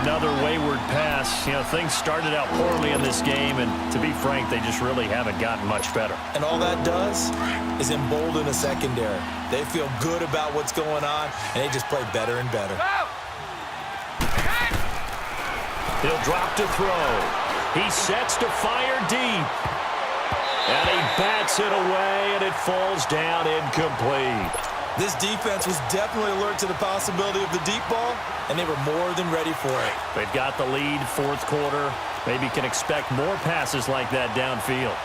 Another wayward pass. You know, things started out poorly in this game, and to be frank, they just really haven't gotten much better. And all that does is embolden a secondary. They feel good about what's going on, and they just play better and better. He'll drop to throw. He sets to fire deep. And he bats it away, and it falls down incomplete. This defense was definitely alert to the possibility of the deep ball, and they were more than ready for it. They've got the lead, 4th quarter. Maybe can expect more passes like that downfield.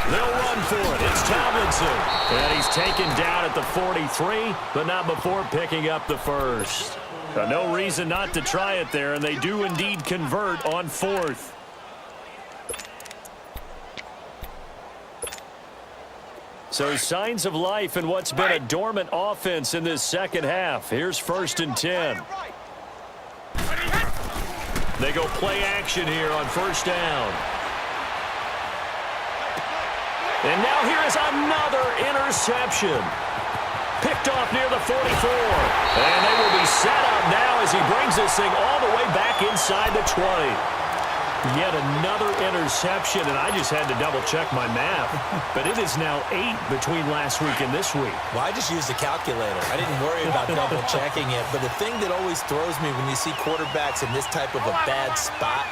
They'll run for it. It's Tomlinson. And he's taken down at the 43, but not before picking up the 1st. No reason not to try it there, and they do indeed convert on 4th. So signs of life in what's been a dormant offense in this 2nd half. Here's 1st and 10. They go play action here on 1st down. And now here is another interception. Picked off near the 44. And they will be set up now as he brings this thing all the way back inside the 20. Yet another interception, and I just had to double-check my math. But it is now 8 between last week and this week. Well, I just used a calculator. I didn't worry about double-checking it. But the thing that always throws me when you see quarterbacks in this type of a bad spot,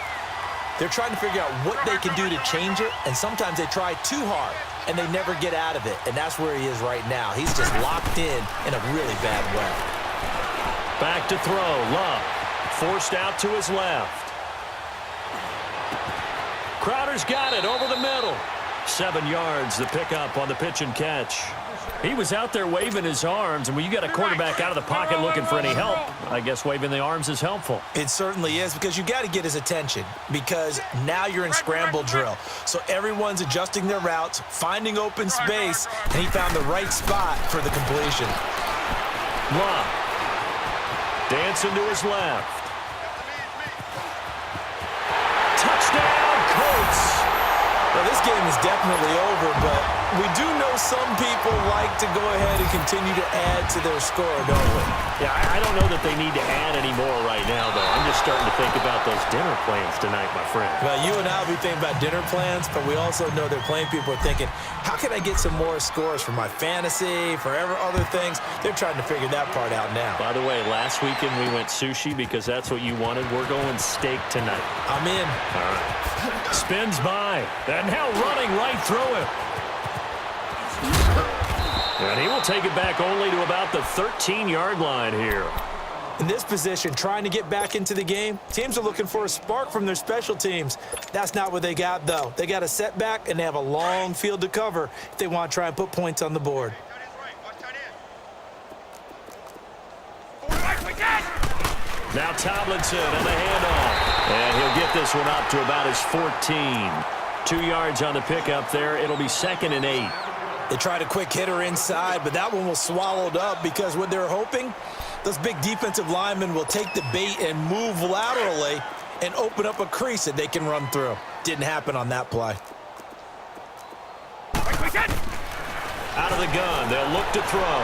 they're trying to figure out what they can do to change it, and sometimes they try too hard, and they never get out of it. And that's where he is right now. He's just locked in a really bad way. Back to throw. Love forced out to his left. Crowder's got it over the middle. 7 yards, the pickup on the pitch and catch. He was out there waving his arms, and when you got a quarterback out of the pocket looking for any help, I guess waving the arms is helpful. It certainly is, because you got to get his attention, because now you're in scramble drill. So everyone's adjusting their routes, finding open space, and he found the right spot for the completion. Love dancing to his left. Touchdown, Colts. Well, this game is definitely over, but we do know some people like to go ahead and continue to add to their score, don't we? Yeah, I don't know that they need to add any more right now, though. I'm just starting to think about those dinner plans tonight, my friend. Well, you and I will be thinking about dinner plans, but we also know they're playing people are thinking, how can I get some more scores for my fantasy, for other things? They're trying to figure that part out now. By the way, last weekend we went sushi because that's what you wanted. We're going steak tonight. I'm in. All right. Spins by. And now running right through him. And he will take it back only to about the 13-yard line here. In this position, trying to get back into the game, teams are looking for a spark from their special teams. That's not what they got, though. They got a setback, and they have a long field to cover if they want to try and put points on the board. Now Tomlinson and the handoff. And he'll get this one up to about his 14. 2 yards on the pickup there. It'll be 2nd and 8. They tried a quick hitter inside, but that one was swallowed up because what they're hoping, those big defensive linemen will take the bait and move laterally and open up a crease that they can run through. Didn't happen on that play. Out of the gun, they'll look to throw.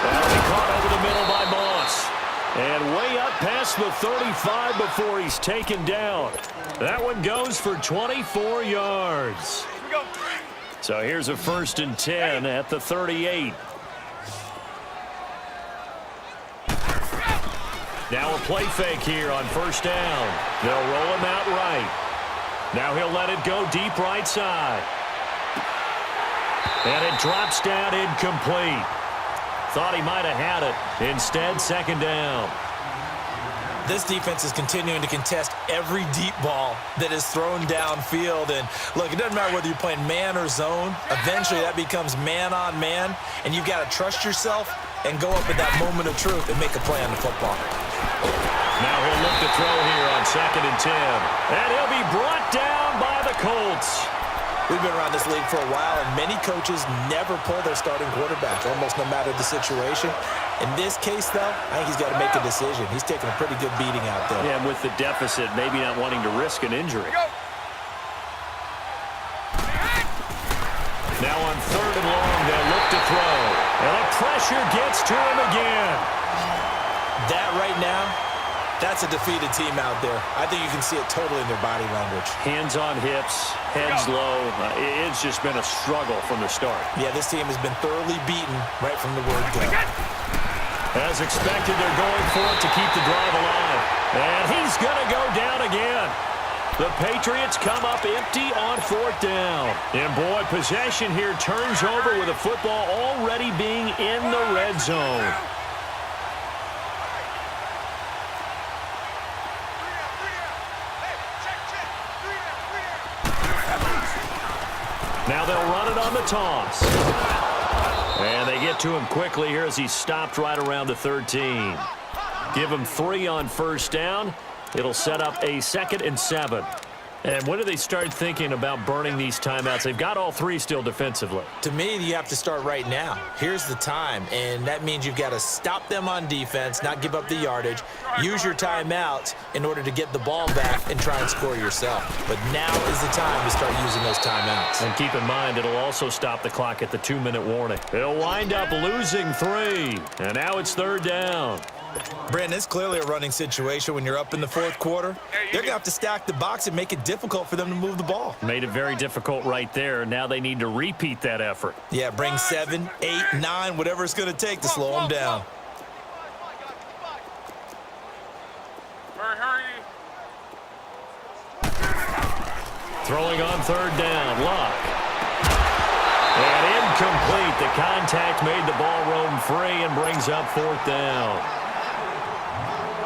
That'll be caught over the middle by Moss. And way up past the 35 before he's taken down. That one goes for 24 yards. So here's a 1st and 10 at the 38. Now a play fake here on 1st down. They'll roll him out right. Now he'll let it go deep right side. And it drops down incomplete. Thought he might have had it. Instead, 2nd down. This defense is continuing to contest every deep ball that is thrown downfield. And, look, it doesn't matter whether you're playing man or zone. Eventually, that becomes man-on-man, and you've got to trust yourself and go up at that moment of truth and make a play on the football. Now he'll look to throw here on 2nd and 10. And he'll be brought down by the Colts. We've been around this league for a while, and many coaches never pull their starting quarterback, almost no matter the situation. In this case, though, I think he's got to make a decision. He's taking a pretty good beating out there. Yeah, with the deficit, maybe not wanting to risk an injury. Now on 3rd and long, they'll look to throw. And the pressure gets to him again. That right now, that's a defeated team out there. I think you can see it totally in their body language. Hands on hips, heads low. It's just been a struggle from the start. Yeah, this team has been thoroughly beaten right from the word go. As expected, they're going for it to keep the drive alive. And he's going to go down again. The Patriots come up empty on 4th down. And, boy, possession here turns over with the football already being in the red zone. Now they'll run it on the toss. And they get to him quickly here as he's stopped right around the 13. Give him 3 on 1st down. It'll set up a 2nd and 7. And when do they start thinking about burning these timeouts? They've got all 3 still defensively. To me, you have to start right now. Here's the time, and that means you've got to stop them on defense, not give up the yardage, use your timeouts in order to get the ball back and try and score yourself. But now is the time to start using those timeouts. And keep in mind, it'll also stop the clock at the 2-minute warning. They'll wind up losing 3, and now it's 3rd down. Brandon, it's clearly a running situation when you're up in the 4th quarter. They're going to have to stack the box and make it difficult for them to move the ball. Made it very difficult right there. Now they need to repeat that effort. Yeah, bring 7, 8, 9, whatever it's going to take to slow them down. Hurry. Throwing on 3rd down, Luck. And incomplete. The contact made the ball roam free and brings up 4th down.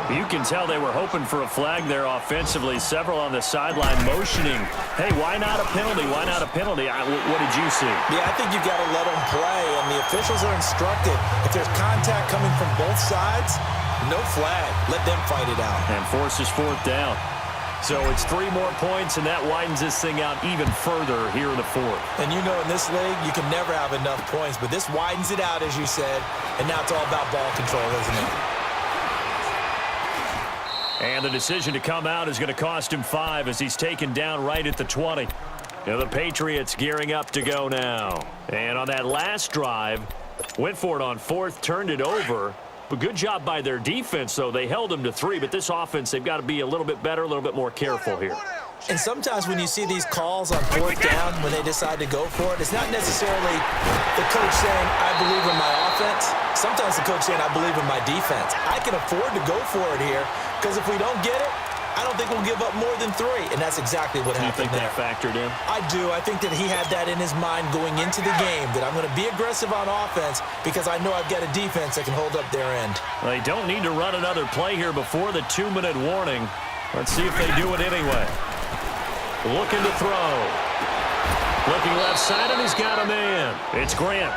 You can tell they were hoping for a flag there offensively. Several on the sideline motioning. Hey, why not a penalty? Why not a penalty? What did you see? Yeah, I think you've got to let them play, and the officials are instructed. If there's contact coming from both sides, no flag. Let them fight it out. And forces 4th down. So it's 3 more points, and that widens this thing out even further here in the 4th. And you know in this league, you can never have enough points, but this widens it out, as you said, and now it's all about ball control, isn't it? And the decision to come out is going to cost him 5 as he's taken down right at the 20. Now the Patriots gearing up to go now. And on that last drive, went for it on 4th, turned it over. But good job by their defense, though. They held them to 3, but this offense, they've got to be a little bit better, a little bit more careful here. And sometimes when you see these calls on 4th down, when they decide to go for it, it's not necessarily the coach saying, I believe in my offense. Sometimes the coach saying, I believe in my defense. I can afford to go for it here because if we don't get it, I don't think we'll give up more than 3, and that's exactly what happened there. You think that factored in? I do. I think that he had that in his mind going into the game, that I'm going to be aggressive on offense because I know I've got a defense that can hold up their end. They don't need to run another play here before the 2-minute warning. Let's see if they do it anyway. Looking to throw. Looking left side, and he's got a man. It's Grant.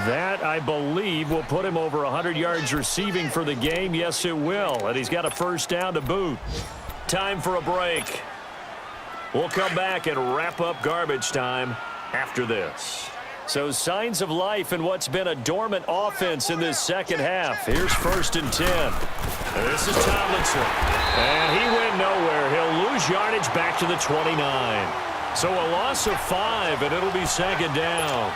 That, I believe, will put him over 100 yards receiving for the game. Yes, it will. And he's got a first down to boot. Time for a break. We'll come back and wrap up garbage time after this. So signs of life in what's been a dormant offense in this second half. Here's 1st and 10. And this is Tomlinson. And he went nowhere. He'll lose yardage back to the 29. So a loss of 5, and it'll be 2nd down.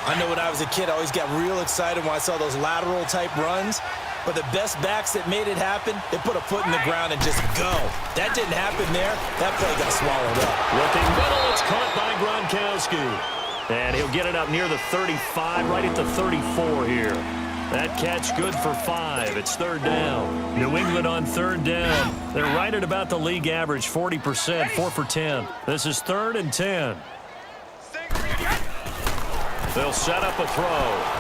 I know when I was a kid, I always got real excited when I saw those lateral-type runs. But the best backs that made it happen, they put a foot in the ground and just go. That didn't happen there. That play got swallowed up. Looking middle, it's caught by Gronkowski. And he'll get it up near the 35, right at the 34 here. That catch good for 5. It's 3rd down. New England on 3rd down. They're right at about the league average, 40%, 4 for 10. This is 3rd and 10. They'll set up a throw.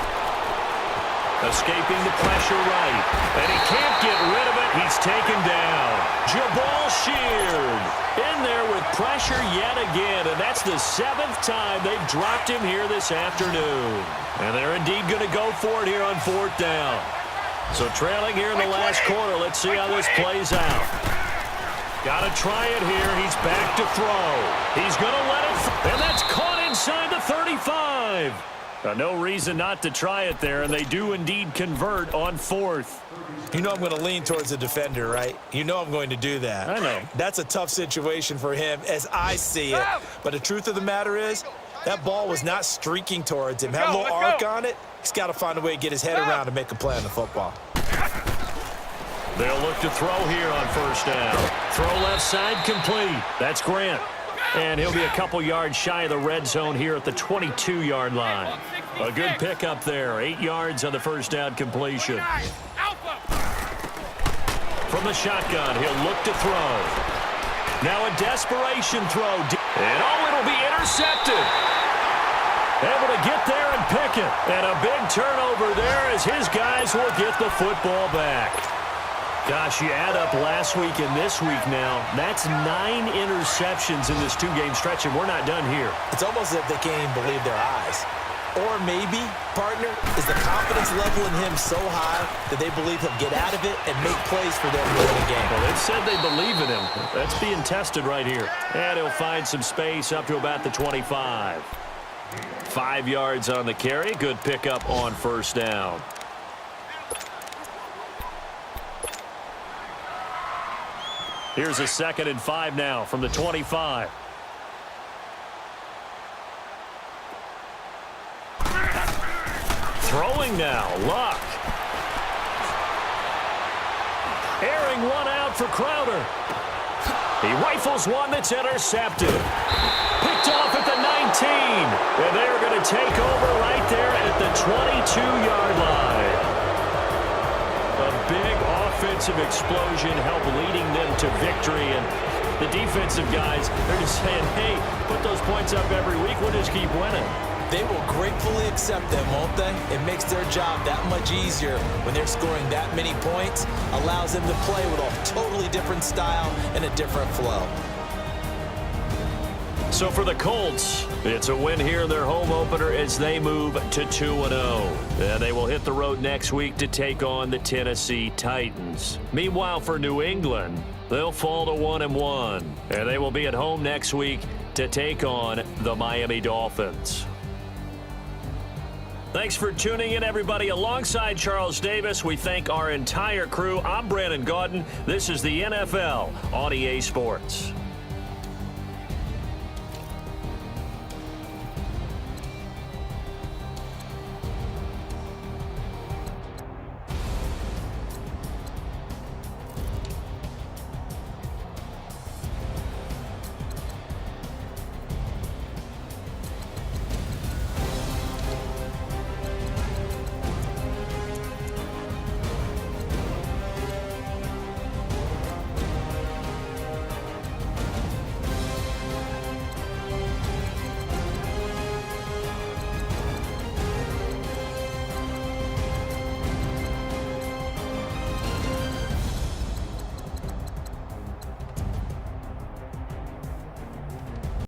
Escaping the pressure right. And he can't get rid of it. He's taken down. Jabal Sheard in there with pressure yet again. And that's the 7th time they've dropped him here this afternoon. And they're indeed going to go for it here on 4th down. So trailing here in the last quarter. Let's see how this plays out. Got to try it here. He's back to throw. He's going to let it. And that's caught inside the 35. No reason not to try it there, and they do indeed convert on 4th. You know I'm going to lean towards the defender, right? You know I'm going to do that. I know. That's a tough situation for him as I see it. But the truth of the matter is, that ball was not streaking towards him. Had a little arc on it. He's got to find a way to get his head around and make a play on the football. They'll look to throw here on 1st down. Throw left side complete. That's Grant. And he'll be a couple yards shy of the red zone here at the 22-yard line. A good pickup there. 8 yards on the 1st down completion. From the shotgun, he'll look to throw. Now a desperation throw. And it'll be intercepted. Able to get there and pick it. And a big turnover there as his guys will get the football back. Gosh, you add up last week and this week now, that's 9 interceptions in this 2-game stretch, and we're not done here. It's almost as if they can't even believe their eyes. Or maybe, partner, is the confidence level in him so high that they believe he'll get out of it and make plays for them to win the game. Well, they've said they believe in him. That's being tested right here. And he'll find some space up to about the 25. 5 yards on the carry. Good pickup on 1st down. Here's a 2nd and 5 now from the 25. Throwing now, Luck. Airing one out for Crowder. He rifles one that's intercepted. Picked off at the 19. And they're going to take over right there at the 22-yard line. A big offensive explosion helped leading them to victory. And the defensive guys, they're just saying, hey, put those points up every week. We'll just keep winning. They will gratefully accept them, won't they? It makes their job that much easier when they're scoring that many points. Allows them to play with a totally different style and a different flow. So for the Colts, it's a win here in their home opener as they move to 2-0. And they will hit the road next week to take on the Tennessee Titans. Meanwhile, for New England, they'll fall to 1-1. And they will be at home next week to take on the Miami Dolphins. Thanks for tuning in, everybody. Alongside Charles Davis, we thank our entire crew. I'm Brandon Gaudin. This is the NFL on EA Sports.